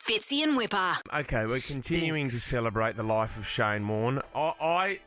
Fitzy and Wippa. Okay, we're continuing to celebrate the life of Shane Warne. I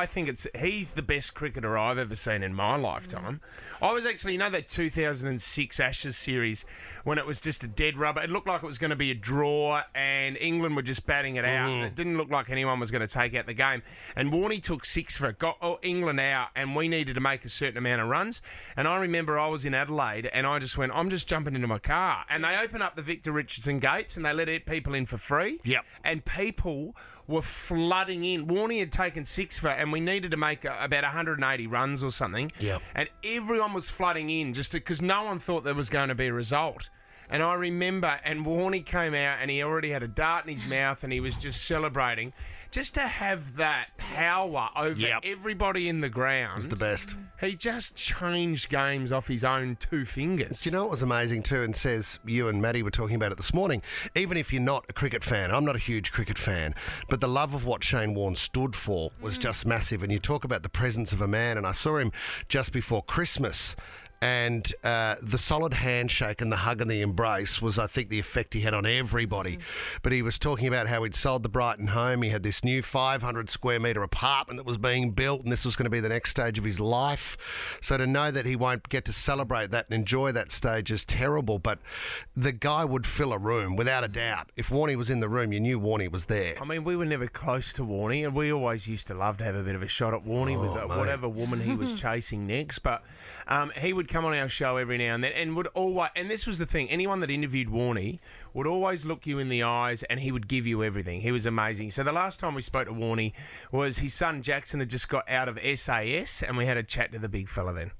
think he's the best cricketer I've ever seen in my lifetime. I was actually, that 2006 Ashes series when it was just a dead rubber. It looked like it was going to be a draw and England were just batting it out. It didn't look like anyone was going to take out the game. And Warnie took 6 for it, got England out, and we needed to make a certain amount of runs. And I remember I was in Adelaide and I just went, I'm just jumping into my car. And they opened up the Victor Richardson gates and they let people in for free. Yep. And people were flooding in. Warnie had taken 6 for, and we needed to make about 180 runs or something. Yep. And everyone was flooding in just because no one thought there was going to be a result. And I remember, and Warnie came out and he already had a dart in his mouth and he was just celebrating. Just to have that power over everybody in the ground. Was the best. He just changed games off his own 2 fingers. Do you know what was amazing too, and says you and Maddie were talking about it this morning, even if you're not a cricket fan, I'm not a huge cricket fan, but the love of what Shane Warne stood for was just massive. And you talk about the presence of a man, and I saw him just before Christmas, and the solid handshake and the hug and the embrace was, I think, the effect he had on everybody. But he was talking about how he'd sold the Brighton home. He had this new 500 square metre apartment that was being built, and this was going to be the next stage of his life. So to know that he won't get to celebrate that and enjoy that stage is terrible. But the guy would fill a room, without a doubt. If Warnie was in the room, you knew Warnie was there. I mean, we were never close to Warnie, and we always used to love to have a bit of a shot at Warnie with whatever woman he was chasing next. But he would come on our show every now and then and would always, and this was the thing, anyone that interviewed Warnie would always look you in the eyes and he would give you everything. He was amazing. So the last time we spoke to Warnie was his son Jackson had just got out of SAS and we had a chat to the big fella then.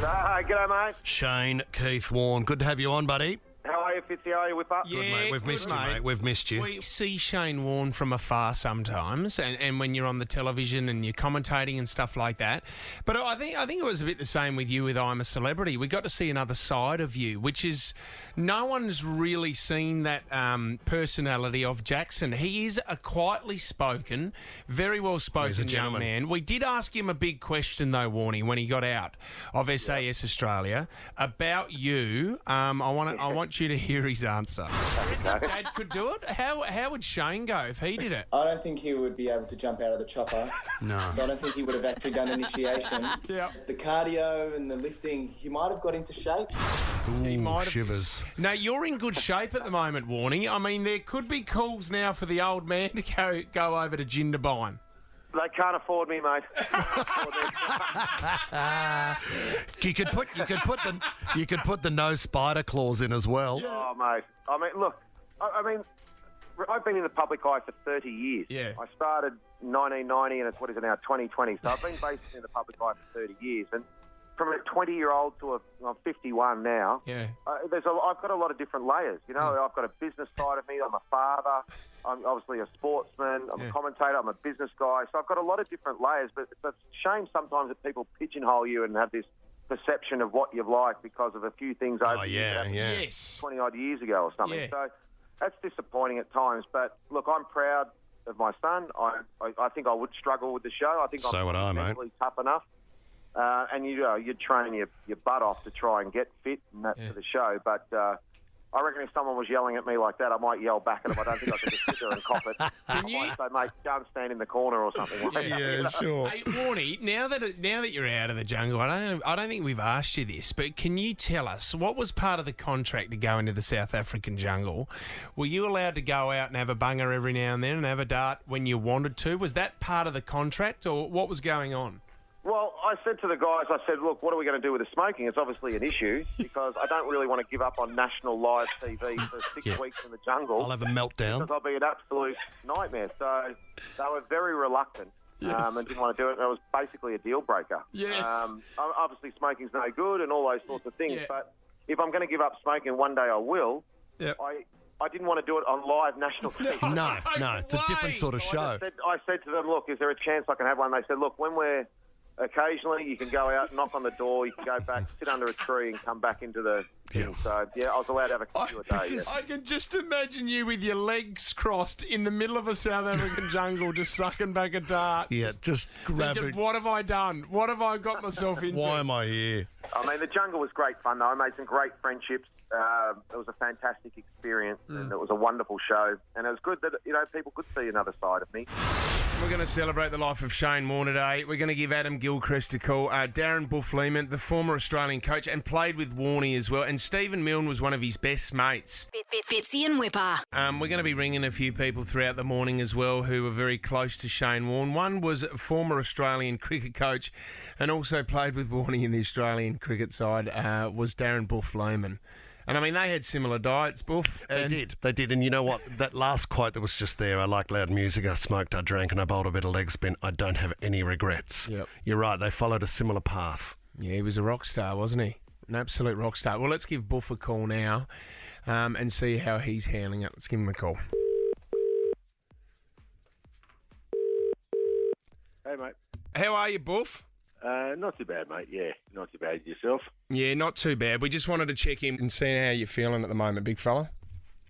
G'day, mate. Shane Keith Warne, good to have you on, buddy. How are you, Fitzy? How are you, Wippa? Yeah, Good, mate. We've missed you, mate. We've missed you. We see Shane Warne from afar sometimes, and when you're on the television and you're commentating and stuff like that. But I think it was a bit the same with you with I'm a Celebrity. We got to see another side of you, which is no one's really seen that personality of Jackson. He is a quietly spoken, very well spoken young man. We did ask him a big question though, Warnie, when he got out of SAS Australia about you. I want you to hear his answer. Dad could do it. How would Shane go if he did it? I don't think he would be able to jump out of the chopper. No. So I don't think he would have actually done initiation. Yeah. The cardio and the lifting, he might have got into shape. He might have. Shivers. No, you're in good shape at the moment, Warnie. I mean, there could be calls now for the old man to go over to Jindabyne. They can't afford me, mate. You could put the no spider clause in as well. Oh, mate. I mean, look, I've been in the public eye for 30 years. Yeah. I started 1990 and it's, what is it now, 2020. So I've been basically in the public eye for 30 years. And from a 20-year-old to I'm 51 now, I've got a lot of different layers. You know, I've got a business side of me. I'm a father. I'm obviously a sportsman. I'm a commentator. I'm a business guy. So I've got a lot of different layers. But it's a shame sometimes that people pigeonhole you and have this perception of what you've liked because of a few things over 20-odd years ago or something. Yeah. So that's disappointing at times. But, look, I'm proud of my son. I think I would struggle with the show. I think I'm mentally tough enough. And you'd train your butt off to try and get fit and that for the show. But I reckon if someone was yelling at me like that, I might yell back at them. I don't think I could just sit there and cop it. I might say, mate, go and stand in the corner or something. Sure. Hey, Warnie, now that you're out of the jungle, I don't think we've asked you this, but can you tell us what was part of the contract to go into the South African jungle? Were you allowed to go out and have a bunger every now and then and have a dart when you wanted to? Was that part of the contract, or what was going on? Well, I said to the guys, look, what are we going to do with the smoking? It's obviously an issue because I don't really want to give up on national live TV for 6 weeks in the jungle. I'll have a meltdown. Because I'll be an absolute nightmare. So they were very reluctant and didn't want to do it. And it was basically a deal breaker. Yes. Obviously, smoking's no good and all those sorts of things. Yeah. But if I'm going to give up smoking, one day I will. Yep. I didn't want to do it on live national TV. No, it's a different sort of show. I said to them, look, is there a chance I can have one? They said, look, when we're occasionally, you can go out, knock on the door, you can go back, sit under a tree and come back into the thing. So, I was allowed to have a few a day. Yeah. I can just imagine you with your legs crossed in the middle of a South African jungle just sucking back a dart. Yeah, just grabbing. What have I done? What have I got myself into? Why am I here? I mean, the jungle was great fun, though. I made some great friendships. it was a fantastic experience, and it was a wonderful show. And it was good that people could see another side of me. We're going to celebrate the life of Shane Warne today. We're going to give Adam Gilchrist a call. Darren Lehmann, the former Australian coach, and played with Warnie as well. And Stephen Milne was one of his best mates. Fitzy and Wippa. We're going to be ringing a few people throughout the morning as well who were very close to Shane Warne. One was a former Australian cricket coach and also played with Warnie in the Australian cricket side, was Darren Lehmann. And, I mean, they had similar diets, Buff. They did. And you know what? That last quote that was just there, I like loud music, I smoked, I drank, and I bowled a bit of leg spin. I don't have any regrets. Yep. You're right. They followed a similar path. Yeah, he was a rock star, wasn't he? An absolute rock star. Well, let's give Buff a call now and see how he's handling it. Let's give him a call. Hey, mate. How are you, Buff? Not too bad, mate. Yeah, not too bad. Yourself? Yeah, not too bad. We just wanted to check in and see how you're feeling at the moment, big fella.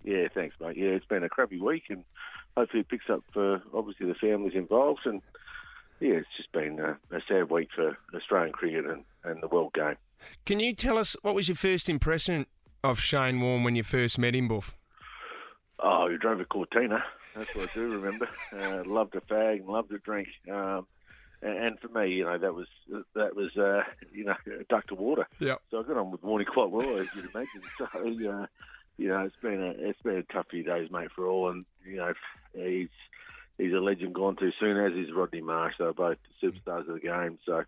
Yeah, thanks, mate. Yeah, it's been a crappy week, and hopefully it picks up for, obviously, the families involved. And, yeah, it's just been a sad week for Australian cricket and the world game. Can you tell us what was your first impression of Shane Warne when you first met him, Buff? Oh, he drove a Cortina. That's what I do remember. Loved a fag and loved a drink. And for me, that was a duck to water. Yeah. So I got on with Warnie quite well, as you'd imagine. So it's been a tough few days, mate, for all. And he's a legend gone too soon, as is Rodney Marsh. They're both superstars of the game. So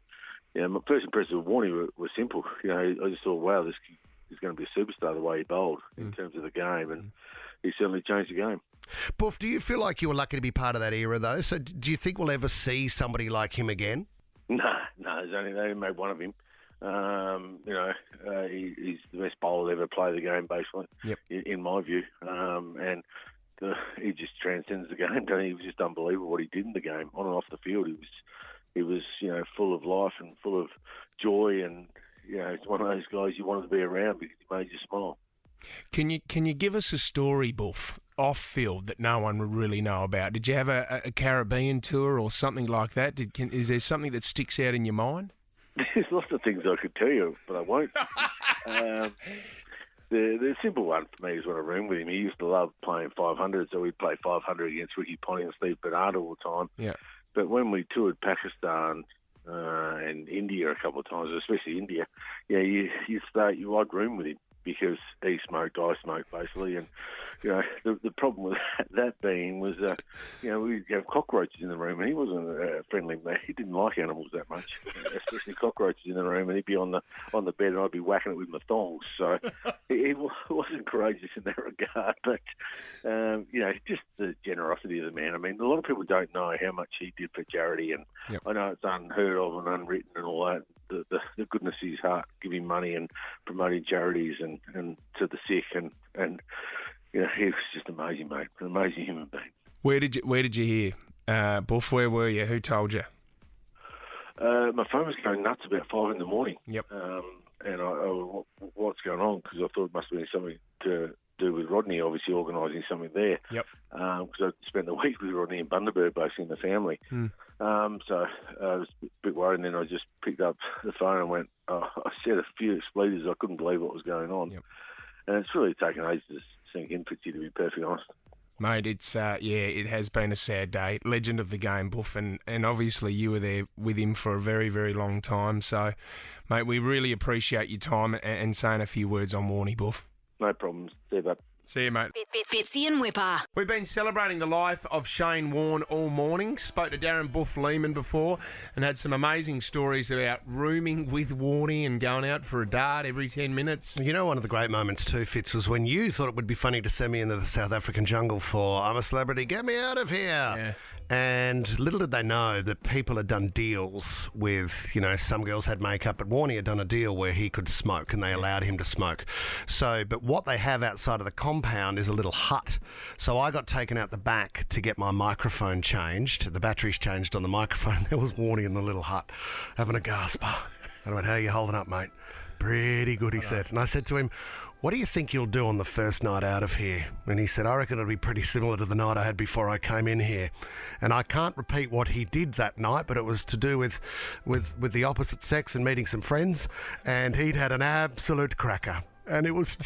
my first impression with Warnie was simple. I just thought, wow, this is going to be a superstar the way he bowled in terms of the game, and he certainly changed the game. Buff, do you feel like you were lucky to be part of that era, though? So do you think we'll ever see somebody like him again? No, they only made one of him. He's the best bowler to ever play the game, basically, in my view. He just transcends the game. He was just unbelievable what he did in the game, on and off the field. He was full of life and full of joy, and he's one of those guys you wanted to be around because he made you smile. Can you give us a story, Buff, off field that no one would really know about? Did you have a Caribbean tour or something like that? Is there something that sticks out in your mind? There's lots of things I could tell you, but I won't. The simple one for me is when I roomed with him. He used to love playing 500, so we'd play 500 against Ricky Ponting and Steve Bernard all the time. Yeah. But when we toured Pakistan and India a couple of times, especially India, I'd room with him, because he smoked, I smoked, basically. And, the problem with that being was, we'd have cockroaches in the room, and he wasn't a friendly man. He didn't like animals that much, especially cockroaches in the room, and he'd be on the bed, and I'd be whacking it with my thongs. So he wasn't courageous in that regard. But, just the generosity of the man. I mean, a lot of people don't know how much he did for charity, and I know it's unheard of and unwritten and all that. The goodness of his heart, giving money and promoting charities and to the sick, and he was just amazing, mate, an amazing human being. Where did you hear, Buff? Where were you? Who told you? My phone was going nuts about 5 a.m. Yep. And I what's going on? Because I thought it must have been something to do with Rodney, obviously organising something there. Yep. Because I spent the week with Rodney in Bundaberg, basically in the family. So I was a bit worried, and then I just picked up the phone and went, I said a few expletives. I couldn't believe what was going on. Yep. And it's really taken ages to sink in, Fitzy, to be perfectly honest. Mate, it's it has been a sad day. Legend of the game, Buff, and obviously you were there with him for a very, very long time. So, mate, we really appreciate your time and saying a few words on Warnie, Buff. No problems. See you, bud. See you, mate. Fitzy and Wippa. We've been celebrating the life of Shane Warne all morning. Spoke to Darren Lehmann before and had some amazing stories about rooming with Warnie and going out for a dart every 10 minutes. One of the great moments too, Fitz, was when you thought it would be funny to send me into the South African jungle for I'm a Celebrity, get me out of here. Yeah. And little did they know that people had done deals with, some girls had makeup, but Warnie had done a deal where he could smoke and they allowed him to smoke. So, but what they have outside of the compound is a little hut. So I got taken out the back to get my microphone changed. The batteries changed on the microphone. There was Warnie in the little hut having a gasper. I went, how are you holding up, mate? Pretty good, he said. And I said to him, what do you think you'll do on the first night out of here? And he said, I reckon it'll be pretty similar to the night I had before I came in here. And I can't repeat what he did that night, but it was to do with the opposite sex and meeting some friends. And he'd had an absolute cracker. And it was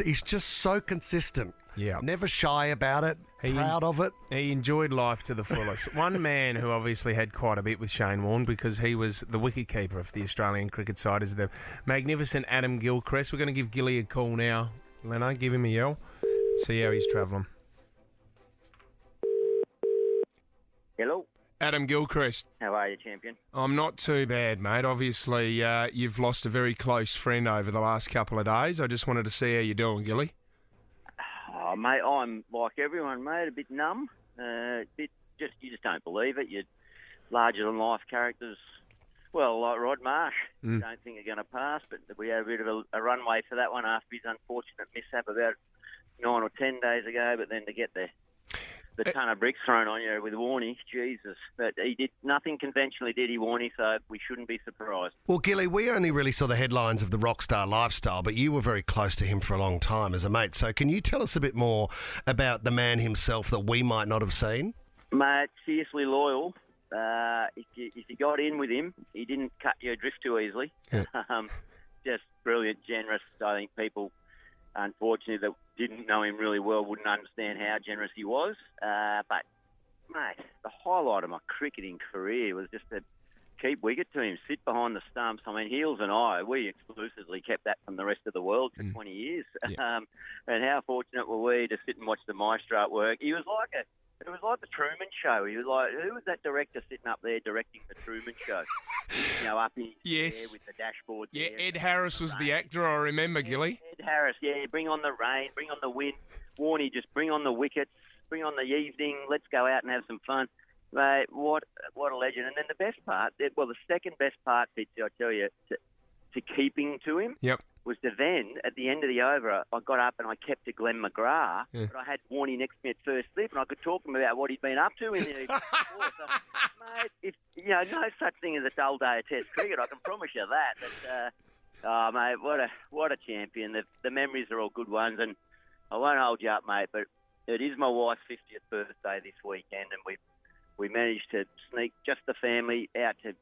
he's just so consistent. Yeah. Never shy about it, proud of it. He enjoyed life to the fullest. One man who obviously had quite a bit with Shane Warne because he was the wicketkeeper of the Australian cricket side is the magnificent Adam Gilchrist. We're going to give Gilly a call now. Leno, give him a yell. See how he's travelling. Hello. Adam Gilchrist. How are you, champion? I'm not too bad, mate. Obviously, you've lost a very close friend over the last couple of days. I just wanted to see how you're doing, Gilly. Oh, mate, I'm like everyone, mate, a bit numb. You just don't believe it. You're larger-than-life characters, well, like Rod Marsh. Don't think are going to pass, but we had a bit of a runway for that one after his unfortunate mishap about 9 or 10 days ago, but then to get the ton of bricks thrown on you with Warnie, Jesus. But he did nothing conventionally, did he, Warnie, so we shouldn't be surprised. Well, Gilly, we only really saw the headlines of the rock star lifestyle, but you were very close to him for a long time as a mate. So can you tell us a bit more about the man himself that we might not have seen? Mate, fiercely loyal. If you got in with him, he didn't cut you adrift too easily. Yeah. Just brilliant, generous. I think people, unfortunately, that didn't know him really well wouldn't understand how generous he was. But, mate, the highlight of my cricketing career was just to keep wicket to him, sit behind the stumps. I mean, Heels and I, we exclusively kept that from the rest of the world for 20 years. Yeah. And how fortunate were we to sit and watch the maestro at work. It was like the Truman Show. He was like, who was that director sitting up there directing the Truman Show? Up in his chair with the dashboard. Yeah, there. Ed Harris was the actor, I remember, Gilly. Ed Harris, yeah. Bring on the rain, bring on the wind. Warnie, just bring on the wickets, bring on the evening. Let's go out and have some fun. Mate, what a legend. And then the best part, the second best part, Fitzy, I tell you, to keeping to him. Yep. Was to then, at the end of the over, I got up and I kept to Glenn McGrath, but I had Warnie next to me at first slip, and I could talk to him about what he'd been up to in the evening before. So, mate, no such thing as a dull day of Test cricket, I can promise you that. But, mate, what a champion. The memories are all good ones, and I won't hold you up, mate, but it is my wife's 50th birthday this weekend, and we managed to sneak just the family out to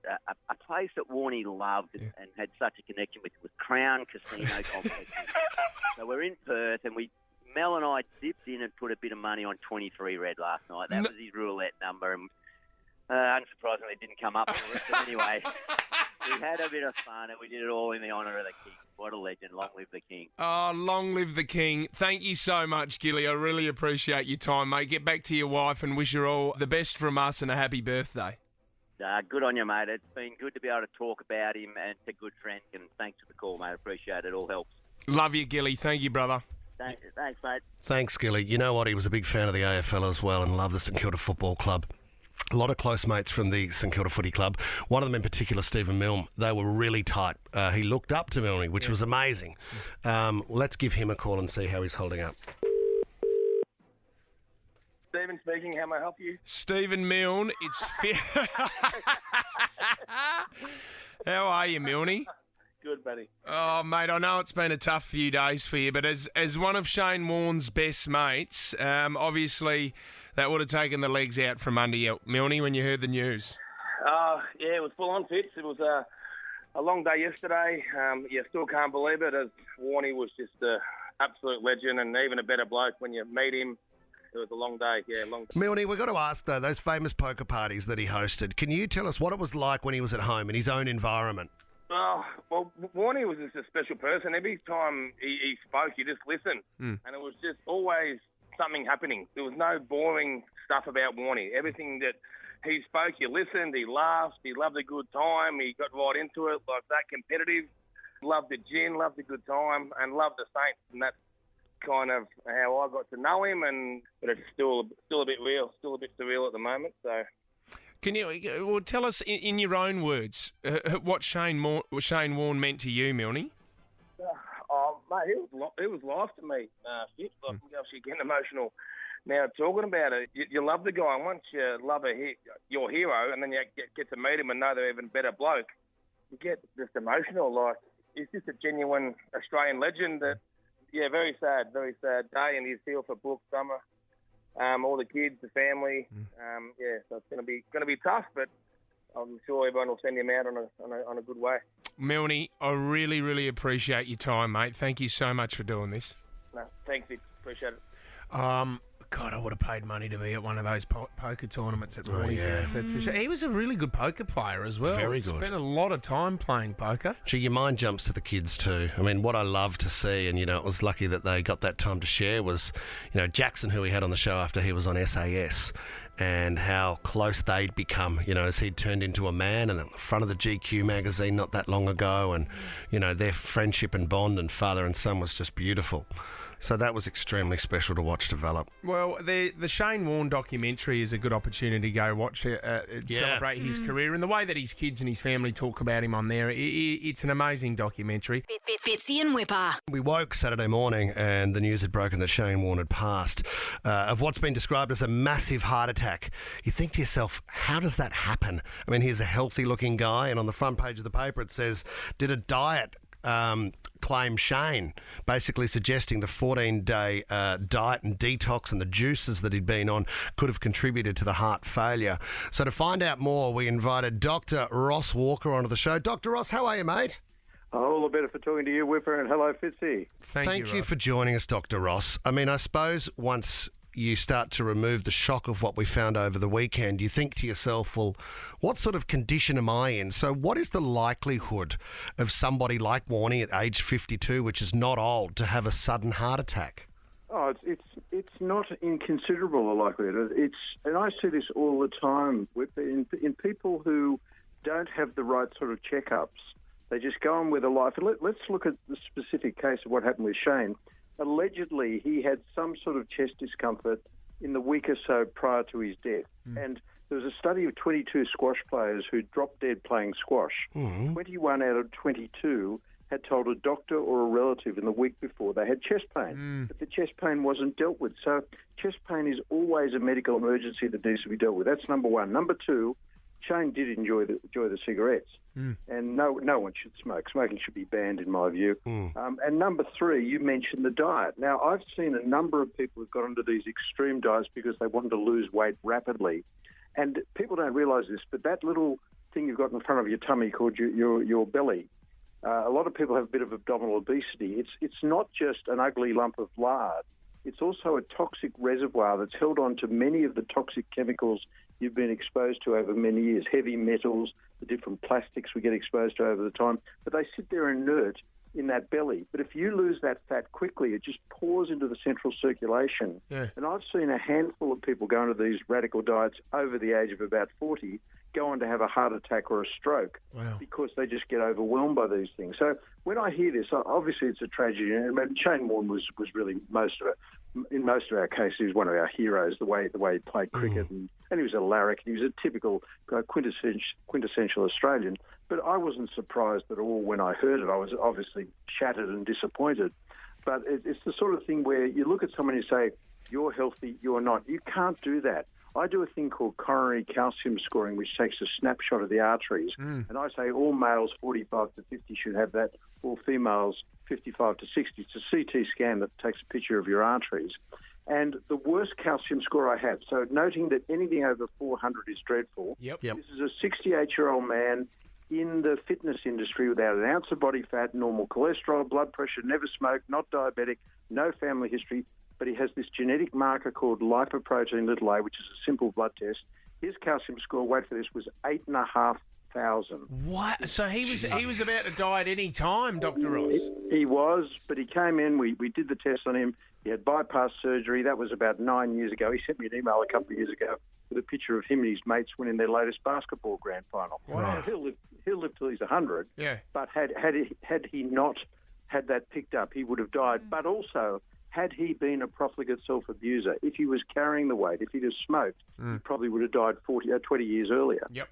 a place that Warnie loved and had such a connection with Crown Casino Complex. So we're in Perth, and Mel and I dipped in and put a bit of money on 23 red last night. That was his roulette number, and unsurprisingly, it didn't come up for us. But anyway, we had a bit of fun, and we did it all in the honour of the King. What a legend. Long live the King. Oh, long live the King. Thank you so much, Gilly. I really appreciate your time, mate. Get back to your wife and wish her all the best from us and a happy birthday. Good on you, mate. It's been good to be able to talk about him, and it's a good friend. And thanks for the call, mate. Appreciate it. All helps. Love you, Gilly. Thank you, brother. Thanks, mate. Thanks, Gilly. You know what? He was a big fan of the AFL as well and loved the St Kilda Football Club. A lot of close mates from the St Kilda Footy Club. One of them in particular, Stephen Milne. They were really tight. He looked up to Milne, which was amazing. Let's give him a call and see how he's holding up. Stephen speaking. How may I help you? Stephen Milne, it's... How are you, Milne? Good, buddy. Oh, mate, I know it's been a tough few days for you, but as one of Shane Warne's best mates, obviously that would have taken the legs out from under you, Milne, when you heard the news. Yeah, it was full on, Fitz. It was a long day yesterday. Still can't believe it, as Warnie was just an absolute legend and even a better bloke when you meet him. It was a long day, long day. Milne, we've got to ask, though, those famous poker parties that he hosted, can you tell us what it was like when he was at home in his own environment? Oh, well, Warnie was just a special person. Every time he spoke, you just listened. And it was just always something happening. There was no boring stuff about Warnie. Everything that he spoke, you listened, he laughed, he loved a good time, he got right into it, like that, competitive, loved the gin, loved a good time, and loved the Saints. And that's kind of how I got to know him, but it's still a bit real, still a bit surreal at the moment, so... Can you tell us in your own words what Shane Warne meant to you, Milne? Mate, it was life to me. Fitz, I'm actually getting emotional now talking about it. You love the guy, and once you love your hero, and then you get to meet him and know they're even better bloke, you get just emotional. Like, he's just a genuine Australian legend. That, very sad day, and he's here for Brooke Summer. All the kids, the family, so it's going to be tough. But I'm sure everyone will send him out on a good way. Milne, I really, really appreciate your time, mate. Thank you so much for doing this. No, thanks, Vic. Appreciate it. God, I would have paid money to be at one of those poker tournaments at Warnie's house, that's for sure. He was a really good poker player as well. Very good. Spent a lot of time playing poker. Gee, your mind jumps to the kids too. I mean, what I love to see, and, it was lucky that they got that time to share, was, Jackson, who we had on the show after he was on SAS, and how close they'd become, as he'd turned into a man, and at the front of the GQ magazine not that long ago, and, their friendship and bond and father and son was just beautiful. So that was extremely special to watch develop. Well, the Shane Warne documentary is a good opportunity to go watch it, celebrate his career, and the way that his kids and his family talk about him on there. It's an amazing documentary. Fitzy and Wippa. We woke Saturday morning and the news had broken that Shane Warne had passed of what's been described as a massive heart attack. You think to yourself, how does that happen? I mean, he's a healthy-looking guy, and on the front page of the paper it says, did a diet claim Shane, basically suggesting the 14-day diet and detox and the juices that he'd been on could have contributed to the heart failure. So to find out more, we invited Dr. Ross Walker onto the show. Dr. Ross, how are you, mate? All the better for talking to you, Whipper, and hello, Fitzy. Thank you for joining us, Dr. Ross. I mean, I suppose once you start to remove the shock of what we found over the weekend, you think to yourself, well, what sort of condition am I in? So what is the likelihood of somebody like Warnie at age 52, which is not old, to have a sudden heart attack? Oh, it's not inconsiderable, a likelihood. And I see this all the time in people who don't have the right sort of checkups. They just go on with their life. And let's look at the specific case of what happened with Shane. Allegedly, he had some sort of chest discomfort in the week or so prior to his death. And there was a study of 22 squash players who dropped dead playing squash. 21 out of 22 had told a doctor or a relative in the week before they had chest pain, but the chest pain wasn't dealt with. So chest pain is always a medical emergency that needs to be dealt with. That's number one. Number two, Shane did enjoy the cigarettes, and no one should smoke. Smoking should be banned, in my view. And number three, you mentioned the diet. Now, I've seen a number of people who've got onto these extreme diets because they wanted to lose weight rapidly, and people don't realise this, but that little thing you've got in front of your tummy called your belly, a lot of people have a bit of abdominal obesity. It's not just an ugly lump of lard. It's also a toxic reservoir that's held on to many of the toxic chemicals you've been exposed to over many years, heavy metals, the different plastics we get exposed to over the time, but they sit there inert in that belly. But if you lose that fat quickly, it just pours into the central circulation. And I've seen a handful of people go into these radical diets over the age of about 40 go on to have a heart attack or a stroke because they just get overwhelmed by these things. So when I hear this, obviously it's a tragedy. And Shane Warne was really in most of our cases, he was one of our heroes, the way he played cricket. And he was a larrick. He was a typical quintessential Australian. But I wasn't surprised at all when I heard it. I was obviously shattered and disappointed. But it's the sort of thing where you look at someone and you say, you're healthy, you're not. You can't do that. I do a thing called coronary calcium scoring, which takes a snapshot of the arteries. And I say all males 45 to 50 should have that, all females 55 to 60. It's a CT scan that takes a picture of your arteries. And the worst calcium score I have, so noting that anything over 400 is dreadful, this is a 68-year-old man in the fitness industry without an ounce of body fat, normal cholesterol, blood pressure, never smoked, not diabetic, no family history, but he has this genetic marker called lipoprotein a, which is a simple blood test. His calcium score, wait for this, was 8,500. What? So he was about to die at any time, Dr. Ross? He was, but he came in, we did the test on him. He had bypass surgery. That was about 9 years ago. He sent me an email a couple of years ago with a picture of him and his mates winning their latest basketball grand final. Wow. He'll live till he's 100. Yeah. But had he not had that picked up, he would have died. But also, had he been a profligate self-abuser, if he was carrying the weight, if he'd have smoked, he probably would have died 20 years earlier. Yep.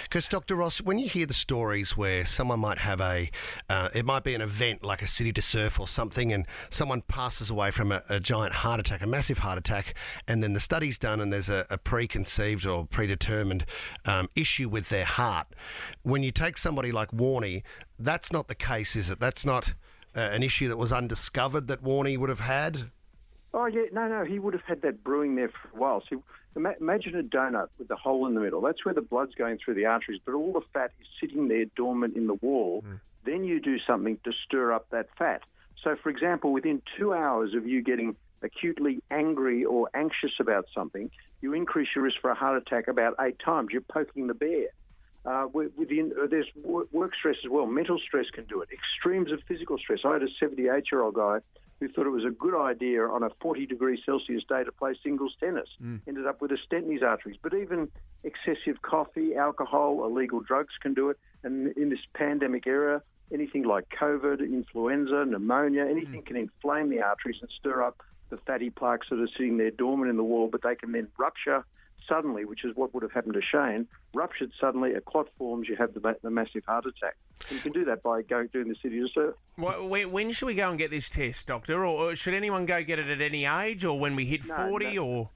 Because, Dr. Ross, when you hear the stories where someone might have it might be an event like a city to surf or something, and someone passes away from a giant heart attack, a massive heart attack, and then the study's done and there's a preconceived or predetermined issue with their heart. When you take somebody like Warnie, that's not the case, is it? That's not an issue that was undiscovered that Warnie would have had? Oh, yeah, no, he would have had that brewing there for a while. So imagine a donut with the hole in the middle. That's where the blood's going through the arteries, but all the fat is sitting there dormant in the wall. Then you do something to stir up that fat. So, for example, within 2 hours of you getting acutely angry or anxious about something, you increase your risk for a heart attack about 8 times. You're poking the bear. There's work stress as well. Mental stress can do it. Extremes of physical stress. I had a 78-year-old guy who thought it was a good idea on a 40-degree Celsius day to play singles tennis. Ended up with a stent in his arteries. But even excessive coffee, alcohol, illegal drugs can do it. And in this pandemic era, anything like COVID, influenza, pneumonia, anything can inflame the arteries and stir up the fatty plaques that are sitting there dormant in the wall, but they can then rupture suddenly, which is what would have happened to Shane. Ruptured suddenly, a clot forms, you have the massive heart attack. And you can do that by doing the city to surf. When should we go and get this test, Doctor? Or should anyone go get it at any age, or when we hit 40? No,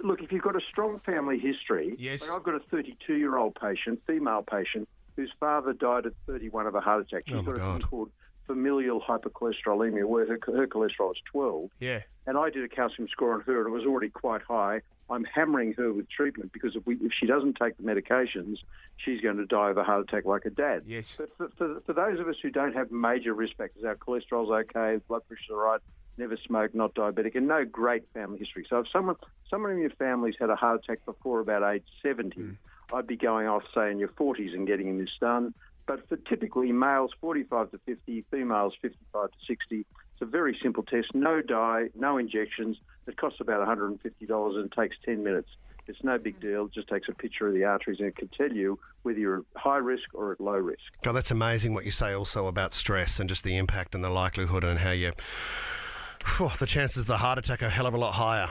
look, if you've got a strong family history, yes. Like I've got a 32-year-old patient, female patient, whose father died at 31 of a heart attack. She's got something called familial hypercholesterolemia, where her cholesterol is 12. Yeah. And I did a calcium score on her, and it was already quite high. I'm hammering her with treatment because if she doesn't take the medications, she's going to die of a heart attack like her dad. Yes. But for those of us who don't have major risk factors, our cholesterol's okay, blood pressure's all right, never smoked, not diabetic, and no great family history. So if someone in your family's had a heart attack before about age 70, I'd be going off, say, in your 40s and getting this done. But for typically males, 45 to 50, females, 55 to 60, it's a very simple test. No dye, no injections. It costs about $150 and takes 10 minutes. It's no big deal. It just takes a picture of the arteries and it can tell you whether you're at high risk or at low risk. God, that's amazing what you say also about stress and just the impact and the likelihood and how the chances of the heart attack are a hell of a lot higher.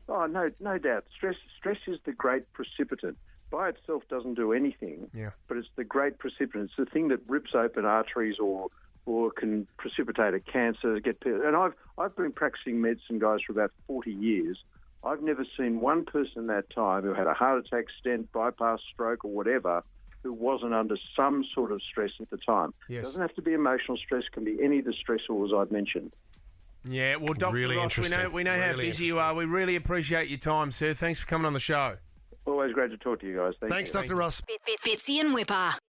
Oh, no doubt. Stress is the great precipitant. By itself doesn't do anything, but it's the great precipitant. It's the thing that rips open arteries or can precipitate a cancer. And I've been practicing medicine, guys, for about 40 years. I've never seen one person in that time who had a heart attack, stent, bypass, stroke, or whatever, who wasn't under some sort of stress at the time. Yes. It doesn't have to be emotional stress. It can be any of the stressors I've mentioned. Yeah, well, Dr. Really Ross, we know how busy you are. We really appreciate your time, sir. Thanks for coming on the show. Always great to talk to you guys. Thanks, Dr. Ross. Fitzy and Wippa.